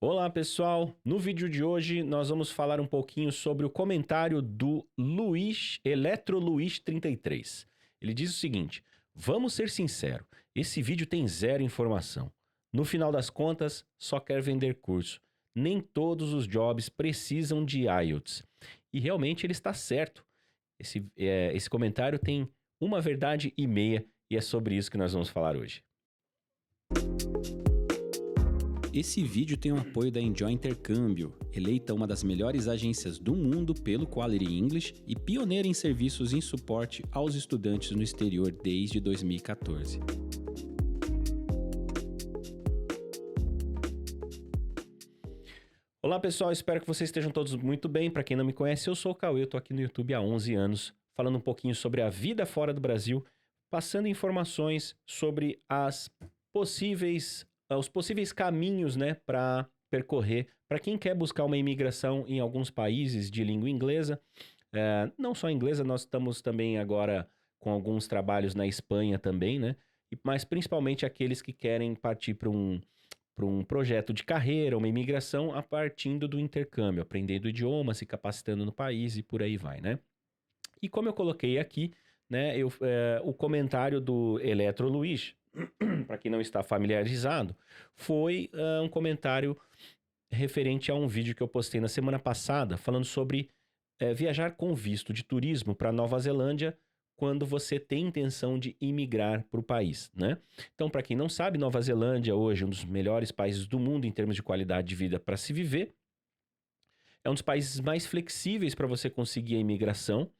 Olá pessoal, no vídeo de hoje nós vamos falar um pouquinho sobre o comentário do Eletro Luiz 33. Ele diz o seguinte: vamos ser sinceros, esse vídeo tem zero informação. No final das contas, só quer vender curso. Nem todos os jobs precisam de IELTS. E realmente ele está certo. Esse comentário tem uma verdade e meia e é sobre isso que nós vamos falar hoje. Esse vídeo tem o apoio da Enjoy Intercâmbio, eleita uma das melhores agências do mundo pelo Quality English e pioneira em serviços em suporte aos estudantes no exterior desde 2014. Olá pessoal, espero que vocês estejam todos muito bem. Para quem não me conhece, eu sou o Cauê, eu tô aqui no YouTube há 11 anos, falando um pouquinho sobre a vida fora do Brasil, passando informações sobre os possíveis caminhos, né, para percorrer, para quem quer buscar uma imigração em alguns países de língua inglesa. Não só inglesa, nós estamos também agora com alguns trabalhos na Espanha também, né? Mas principalmente aqueles que querem partir para um projeto de carreira, uma imigração, a partir do intercâmbio, aprendendo o idioma, se capacitando no país e por aí vai, né? E como eu coloquei aqui, né, o comentário do Eletro Luiz, para quem não está familiarizado, foi um comentário referente a um vídeo que eu postei na semana passada, falando sobre viajar com visto de turismo para Nova Zelândia quando você tem intenção de imigrar para o país, né? Então, para quem não sabe, Nova Zelândia hoje é um dos melhores países do mundo em termos de qualidade de vida para se viver. É um dos países mais flexíveis para você conseguir a imigração,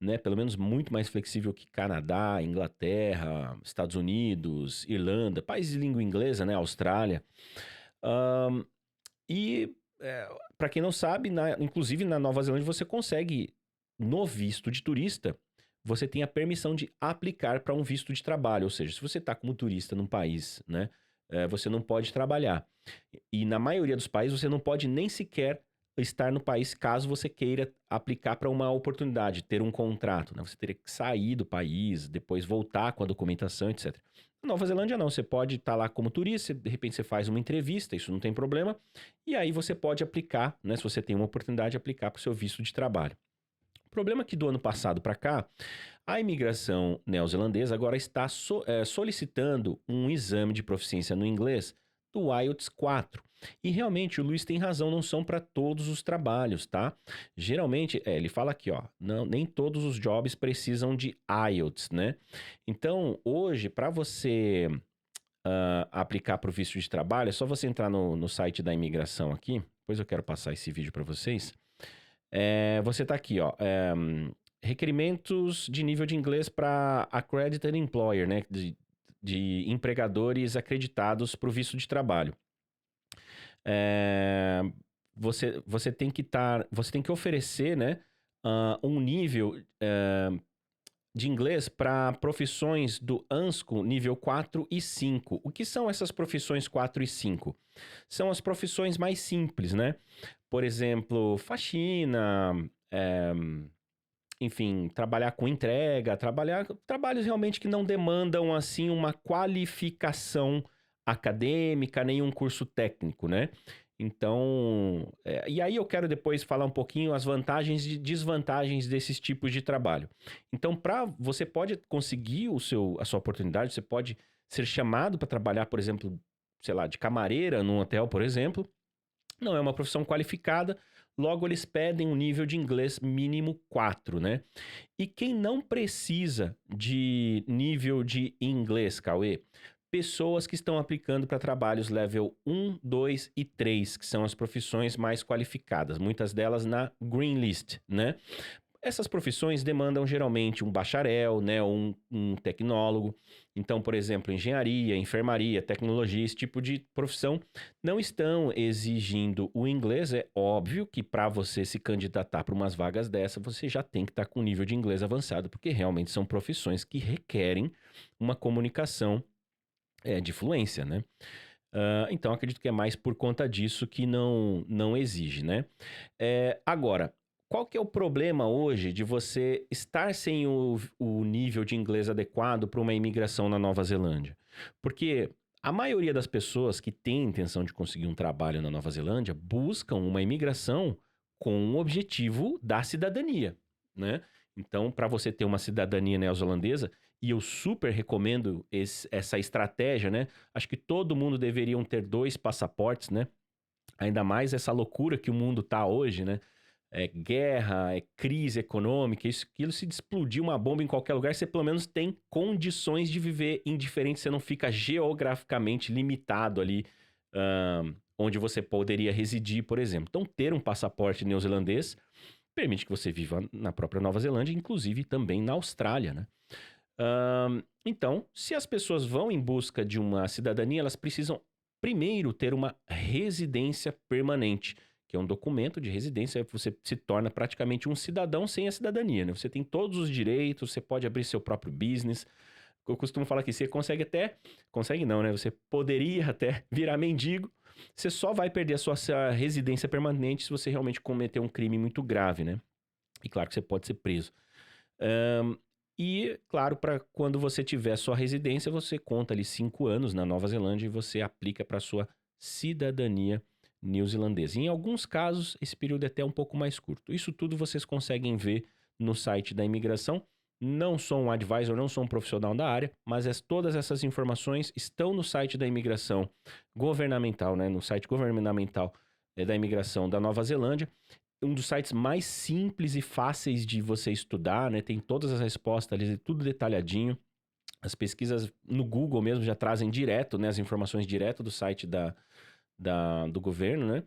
né? Pelo menos muito mais flexível que Canadá, Inglaterra, Estados Unidos, Irlanda, países de língua inglesa, né? Austrália. Para quem não sabe, inclusive na Nova Zelândia você consegue, no visto de turista, você tem a permissão de aplicar para um visto de trabalho. Ou seja, se você está como turista num país, né? Você não pode trabalhar. E na maioria dos países você não pode nem sequer estar no país caso você queira aplicar para uma oportunidade, ter um contrato, né? Você teria que sair do país, depois voltar com a documentação, etc. Na Nova Zelândia não, você pode estar lá como turista, de repente você faz uma entrevista, isso não tem problema, e aí você pode aplicar, né? Se você tem uma oportunidade, aplicar para o seu visto de trabalho. O problema é que do ano passado para cá, a imigração neozelandesa agora está solicitando um exame de proficiência no inglês do IELTS 4. E realmente o Luiz tem razão, não são para todos os trabalhos, tá? Geralmente, ele fala aqui, ó, nem todos os jobs precisam de IELTS, né? Então, hoje, para você aplicar para o visto de trabalho, é só você entrar no site da imigração aqui, depois eu quero passar esse vídeo para vocês. Você tá aqui, ó, requerimentos de nível de inglês para accredited employer, né? De empregadores acreditados para o visto de trabalho. Você tem que oferecer, né, um nível de inglês para profissões do ANSCO nível 4 e 5. O que são essas profissões 4 e 5? São as profissões mais simples, né? Por exemplo, faxina, enfim, trabalhar com entrega, trabalhos realmente que não demandam, assim, uma qualificação acadêmica, nem um curso técnico, né? Então, e aí eu quero depois falar um pouquinho as vantagens e desvantagens desses tipos de trabalho. Então, você pode conseguir a sua oportunidade, você pode ser chamado para trabalhar, por exemplo, sei lá, de camareira num hotel, por exemplo. Não é uma profissão qualificada, logo eles pedem um nível de inglês mínimo 4, né? E quem não precisa de nível de inglês, Cauê? Pessoas que estão aplicando para trabalhos level 1, 2 e 3, que são as profissões mais qualificadas, muitas delas na Green List, né? Essas profissões demandam geralmente um bacharel, né, ou um tecnólogo. Então, por exemplo, engenharia, enfermaria, tecnologia, esse tipo de profissão não estão exigindo o inglês. É óbvio que para você se candidatar para umas vagas dessa, você já tem que estar com um nível de inglês avançado, porque realmente são profissões que requerem uma comunicação de fluência, né? Então, acredito que é mais por conta disso que não exige, né? Agora, qual que é o problema hoje de você estar sem o nível de inglês adequado para uma imigração na Nova Zelândia? Porque A maioria das pessoas que tem intenção de conseguir um trabalho na Nova Zelândia buscam uma imigração com o objetivo da cidadania, né? Então, para você ter uma cidadania neozelandesa, e eu super recomendo essa estratégia, né? Acho que todo mundo deveria ter 2 passaportes, né? Ainda mais essa loucura que o mundo tá hoje, né? É guerra, é crise econômica, aquilo se explodir uma bomba em qualquer lugar, você pelo menos tem condições de viver indiferente, você não fica geograficamente limitado ali, onde você poderia residir, por exemplo. Então, ter um passaporte neozelandês permite que você viva na própria Nova Zelândia, inclusive também na Austrália, né? Então, se as pessoas vão em busca de uma cidadania, elas precisam primeiro ter uma residência permanente, que é um documento de residência, você se torna praticamente um cidadão sem a cidadania, né? Você tem todos os direitos, você pode abrir seu próprio business. Eu costumo falar que você consegue não, né? Você poderia até virar mendigo, você só vai perder a sua residência permanente se você realmente cometer um crime muito grave, né? E claro que você pode ser preso. E, claro, para quando você tiver sua residência, você conta ali 5 anos na Nova Zelândia e você aplica para sua cidadania neozelandesa. Em alguns casos, esse período é até um pouco mais curto. Isso tudo vocês conseguem ver no site da imigração. Não sou um advisor, não sou um profissional da área, mas todas essas informações estão no site da imigração governamental, né? No site governamental da imigração da Nova Zelândia. Um dos sites mais simples e fáceis de você estudar, né? Tem todas as respostas ali, tudo detalhadinho. As pesquisas no Google mesmo já trazem direto, né? As informações direto do site do governo, né?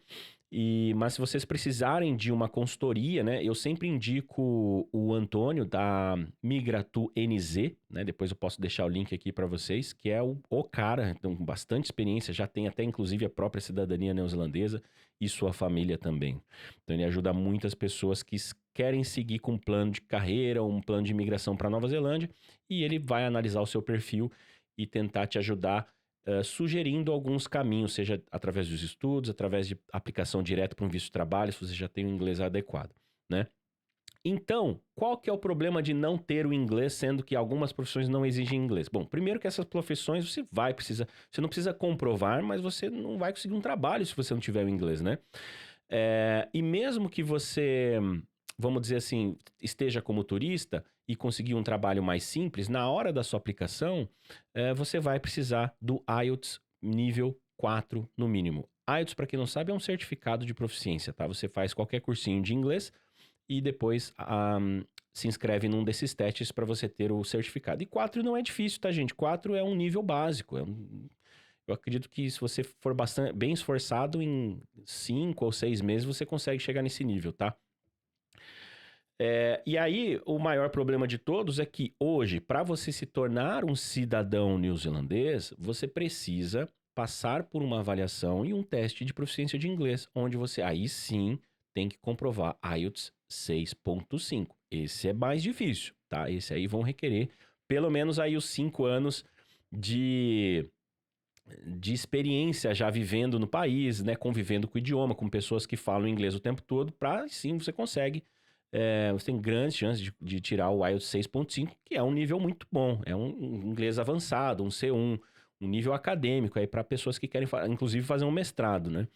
Mas se vocês precisarem de uma consultoria, né? Eu sempre indico o Antônio da Migratu NZ, né? Depois eu posso deixar o link aqui para vocês, que é o cara, com bastante experiência, já tem até inclusive a própria cidadania neozelandesa e sua família também. Então ele ajuda muitas pessoas que querem seguir com um plano de carreira, um plano de imigração para Nova Zelândia, e ele vai analisar o seu perfil e tentar te ajudar sugerindo alguns caminhos, seja através dos estudos, através de aplicação direta para um visto de trabalho, se você já tem o inglês adequado, né? Então, qual que é o problema de não ter o inglês, sendo que algumas profissões não exigem inglês? Bom, primeiro que essas profissões você não precisa comprovar, mas você não vai conseguir um trabalho se você não tiver o inglês, né? E mesmo que você, vamos dizer assim, esteja como turista e conseguir um trabalho mais simples, na hora da sua aplicação, você vai precisar do IELTS nível 4 no mínimo. IELTS, para quem não sabe, é um certificado de proficiência, tá? Você faz qualquer cursinho de inglês e depois se inscreve num desses testes para você ter o certificado. E 4 não é difícil, tá, gente? 4 é um nível básico. Eu acredito que se você for bem esforçado, em 5 ou 6 meses você consegue chegar nesse nível, tá? E aí, o maior problema de todos é que hoje, para você se tornar um cidadão neozelandês, você precisa passar por uma avaliação e um teste de proficiência de inglês, onde você aí sim tem que comprovar IELTS 6.5. Esse é mais difícil, tá? Esse aí vão requerer pelo menos aí os 5 anos de experiência já vivendo no país, né? Convivendo com o idioma, com pessoas que falam inglês o tempo todo, para sim você consegue. Você tem grandes chances de tirar o IELTS 6.5, que é um nível muito bom. É um inglês avançado, um C1, um nível acadêmico aí para pessoas que querem, inclusive, fazer um mestrado, né?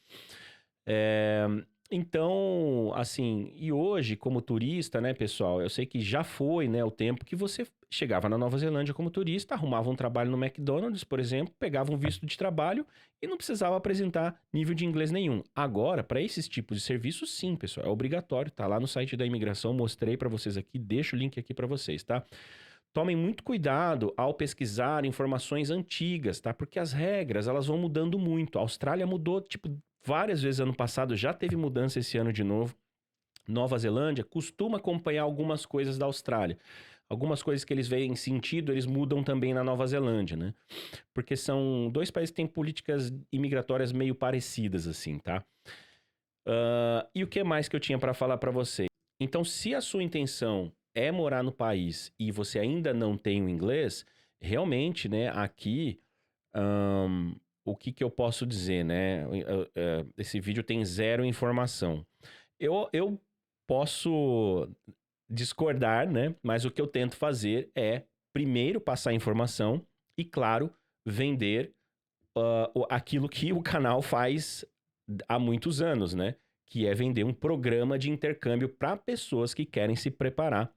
Então, assim, e hoje, como turista, né, pessoal, eu sei que já foi, né, o tempo que você chegava na Nova Zelândia como turista, arrumava um trabalho no McDonald's, por exemplo, pegava um visto de trabalho e não precisava apresentar nível de inglês nenhum. Agora, para esses tipos de serviços, sim, pessoal, é obrigatório, tá lá no site da imigração, mostrei para vocês aqui, deixo o link aqui para vocês, tá? Tomem muito cuidado ao pesquisar informações antigas, tá? Porque as regras, elas vão mudando muito. A Austrália mudou, tipo, várias vezes ano passado, já teve mudança esse ano de novo. Nova Zelândia costuma acompanhar algumas coisas da Austrália. Algumas coisas que eles veem sentido, eles mudam também na Nova Zelândia, né? Porque são 2 países que têm políticas imigratórias meio parecidas, assim, tá? E o que mais que eu tinha para falar para você? Então, se a sua intenção é morar no país e você ainda não tem o inglês, realmente, né, aqui, o que eu posso dizer, né? Esse vídeo tem 0 informação. Eu posso discordar, né? Mas o que eu tento fazer é, primeiro, passar informação e, claro, vender aquilo que o canal faz há muitos anos, né? Que é vender um programa de intercâmbio para pessoas que querem se preparar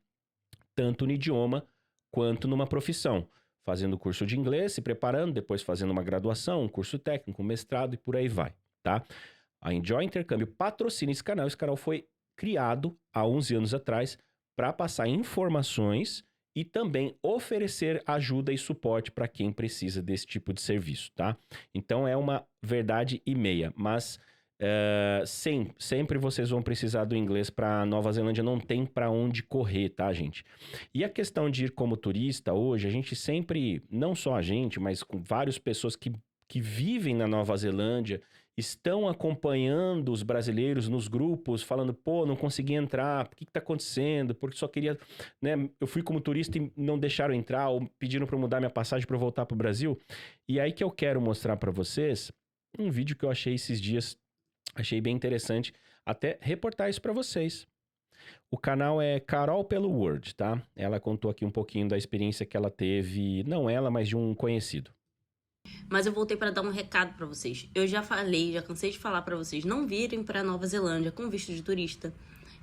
tanto no idioma quanto numa profissão. Fazendo curso de inglês, se preparando, depois fazendo uma graduação, um curso técnico, um mestrado e por aí vai, tá? A Enjoy Intercâmbio patrocina esse canal. Esse canal foi criado há 11 anos atrás para passar informações e também oferecer ajuda e suporte para quem precisa desse tipo de serviço, tá? Então é uma verdade e meia, mas sempre vocês vão precisar do inglês. Para Nova Zelândia, não tem para onde correr, tá, gente? E a questão de ir como turista hoje, a gente sempre, não só a gente, mas com várias pessoas que vivem na Nova Zelândia, estão acompanhando os brasileiros nos grupos, falando, pô, não consegui entrar, por que tá acontecendo? Porque só queria, né, eu fui como turista e não deixaram entrar, ou pediram para mudar minha passagem para voltar pro Brasil. E aí que eu quero mostrar para vocês um vídeo que eu achei esses dias, achei bem interessante, até reportar isso para vocês. O canal é Carol pelo Word, tá? Ela contou aqui um pouquinho da experiência que ela teve, não ela, mas de um conhecido. Mas eu voltei para dar um recado para vocês. Eu já falei, já cansei de falar para vocês não virem para Nova Zelândia com visto de turista.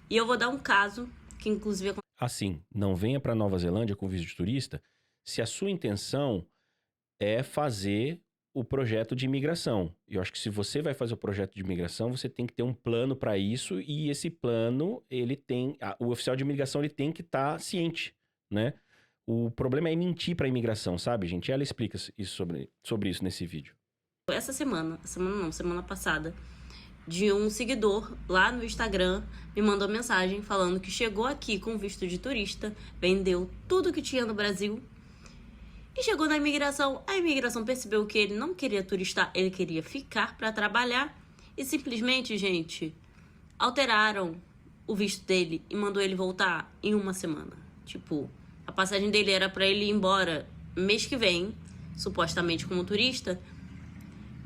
E eu vou dar um caso que inclusive Assim, não venha para Nova Zelândia com visto de turista se a sua intenção é fazer o projeto de imigração. Eu acho que se você vai fazer o projeto de imigração, você tem que ter um plano para isso, e esse plano, o oficial de imigração ele tem que estar ciente, né? O problema é mentir para a imigração, sabe, gente? Ela explica isso sobre isso nesse vídeo. semana passada, de um seguidor lá no Instagram me mandou mensagem falando que chegou aqui com visto de turista, vendeu tudo que tinha no Brasil e chegou na imigração. A imigração percebeu que ele não queria turistar, ele queria ficar para trabalhar e simplesmente, gente, alteraram o visto dele e mandou ele voltar em uma semana. Tipo, a passagem dele era para ele ir embora mês que vem, supostamente como turista,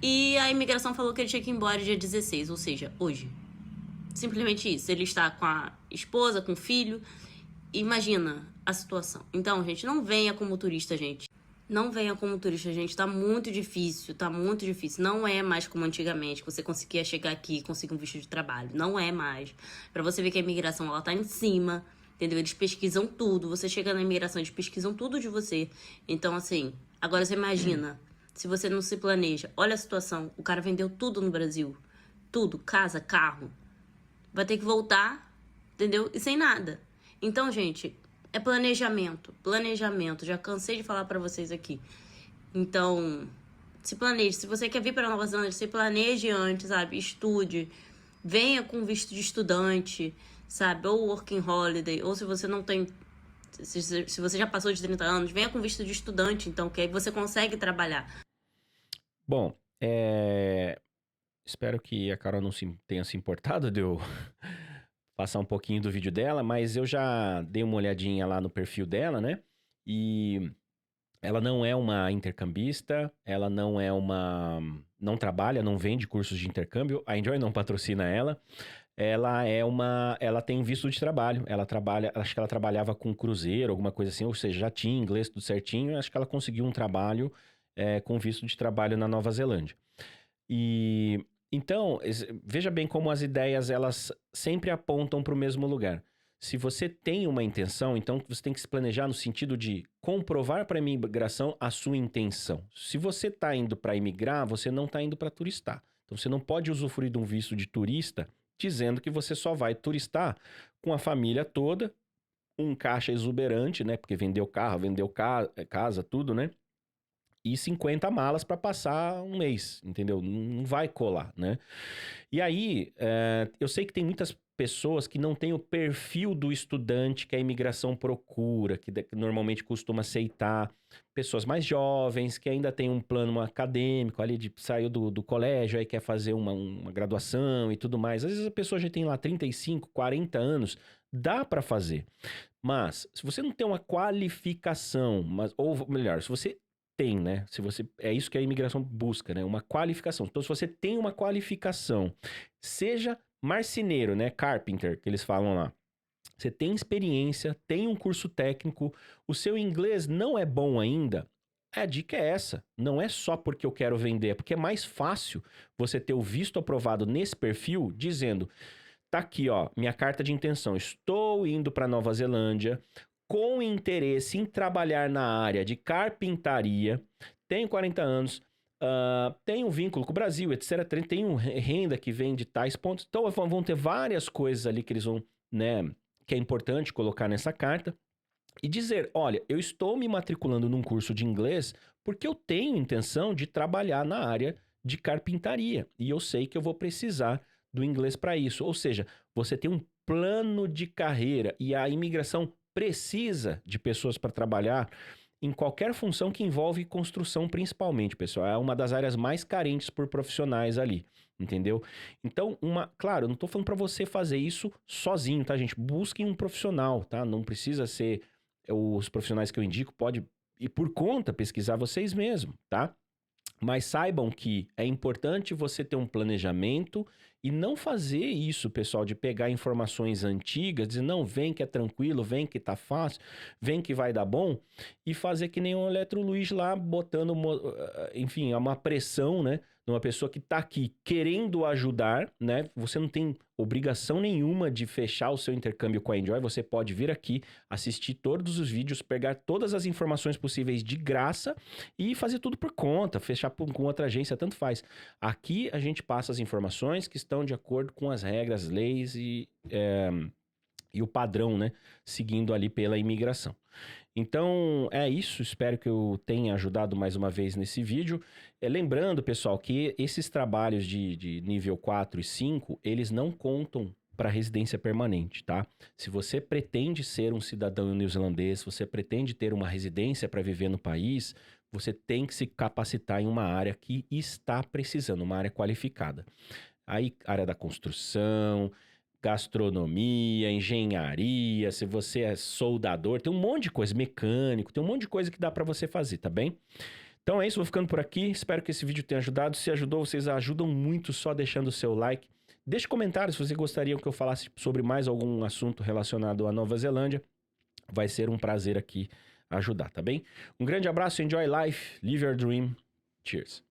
e a imigração falou que ele tinha que ir embora dia 16, ou seja, hoje. Simplesmente isso. Ele está com a esposa, com o filho. Imagina a situação. Então, gente, não venha como turista, gente. Não venha como turista, gente. Tá muito difícil, tá muito difícil. Não é mais como antigamente, que você conseguia chegar aqui e conseguir um visto de trabalho. Não é mais. Pra você ver que a imigração, ela tá em cima, entendeu? Eles pesquisam tudo. Você chega na imigração, eles pesquisam tudo de você. Então, assim, agora você imagina, se você não se planeja. Olha a situação. O cara vendeu tudo no Brasil. Tudo. Casa, carro. Vai ter que voltar, entendeu? E sem nada. Então, gente, é planejamento. Planejamento. Já cansei de falar pra vocês aqui. Então, se planeje. Se você quer vir pra Nova Zelândia, se planeje antes, sabe? Estude. Venha com visto de estudante, sabe? Ou working holiday. Ou se você não tem... Se você já passou de 30 anos, venha com visto de estudante, então, que aí você consegue trabalhar. Bom, espero que a Carol não tenha se importado de eu passar um pouquinho do vídeo dela, mas eu já dei uma olhadinha lá no perfil dela, né? E ela não é uma intercambista, ela não é não trabalha, não vende cursos de intercâmbio, a Enjoy não patrocina ela. Ela tem visto de trabalho, acho que ela trabalhava com cruzeiro, alguma coisa assim, ou seja, já tinha inglês tudo certinho, acho que ela conseguiu um trabalho com visto de trabalho na Nova Zelândia. E então, veja bem como as ideias, elas sempre apontam para o mesmo lugar. Se você tem uma intenção, então você tem que se planejar no sentido de comprovar para a imigração a sua intenção. Se você está indo para imigrar, você não está indo para turistar. Então você não pode usufruir de um visto de turista dizendo que você só vai turistar com a família toda, um caixa exuberante, né? Porque vendeu carro, vendeu casa, tudo, né? E 50 malas para passar um mês, entendeu? Não vai colar, né? E aí, eu sei que tem muitas pessoas que não têm o perfil do estudante que a imigração procura, que normalmente costuma aceitar pessoas mais jovens, que ainda tem um plano acadêmico ali, saiu do colégio, aí quer fazer uma graduação e tudo mais. Às vezes a pessoa já tem lá 35, 40 anos, dá para fazer. Mas, se você não tem uma qualificação, ou melhor, se você tem, né? É isso que a imigração busca, né? Uma qualificação. Então, se você tem uma qualificação, seja marceneiro, né? Carpenter, que eles falam lá. Você tem experiência, tem um curso técnico, o seu inglês não é bom ainda, A dica é essa. Não é só porque eu quero vender, é porque é mais fácil você ter o visto aprovado nesse perfil, dizendo, tá aqui, ó, minha carta de intenção. Estou indo para Nova Zelândia com interesse em trabalhar na área de carpintaria, tenho 40 anos, tenho um vínculo com o Brasil, etc. Tenho renda que vem de tais pontos. Então, vão ter várias coisas ali que eles vão, né, que é importante colocar nessa carta. E dizer, olha, eu estou me matriculando num curso de inglês porque eu tenho intenção de trabalhar na área de carpintaria. E eu sei que eu vou precisar do inglês para isso. Ou seja, você tem um plano de carreira e a imigração precisa de pessoas para trabalhar em qualquer função que envolve construção, principalmente, pessoal. É uma das áreas mais carentes por profissionais ali, entendeu? Então, claro, eu não estou falando para você fazer isso sozinho, tá, gente? Busquem um profissional, tá? Não precisa ser os profissionais que eu indico, pode ir por conta pesquisar vocês mesmos, tá? Mas saibam que é importante você ter um planejamento e não fazer isso, pessoal, de pegar informações antigas, dizer, não, vem que é tranquilo, vem que tá fácil, vem que vai dar bom, e fazer que nem o Eletro Luiz lá, botando, enfim, uma pressão, né, numa pessoa que tá aqui querendo ajudar, né, você não tem obrigação nenhuma de fechar o seu intercâmbio com a Enjoy, você pode vir aqui, assistir todos os vídeos, pegar todas as informações possíveis de graça e fazer tudo por conta, fechar com outra agência, tanto faz. Aqui a gente passa as informações que estão de acordo com as regras, leis e o padrão, né, seguindo ali pela imigração. Então, é isso. Espero que eu tenha ajudado mais uma vez nesse vídeo. Lembrando, pessoal, que esses trabalhos de nível 4 e 5, eles não contam para residência permanente, tá? Se você pretende ser um cidadão neozelandês, se você pretende ter uma residência para viver no país, você tem que se capacitar em uma área que está precisando, uma área qualificada. Aí, área da construção, gastronomia, engenharia, se você é soldador, tem um monte de coisa, mecânico, tem um monte de coisa que dá para você fazer, tá bem? Então é isso, vou ficando por aqui, espero que esse vídeo tenha ajudado. Se ajudou, vocês ajudam muito só deixando o seu like. Deixe comentários se vocês gostariam que eu falasse sobre mais algum assunto relacionado à Nova Zelândia. Vai ser um prazer aqui ajudar, tá bem? Um grande abraço, enjoy life, live your dream. Cheers!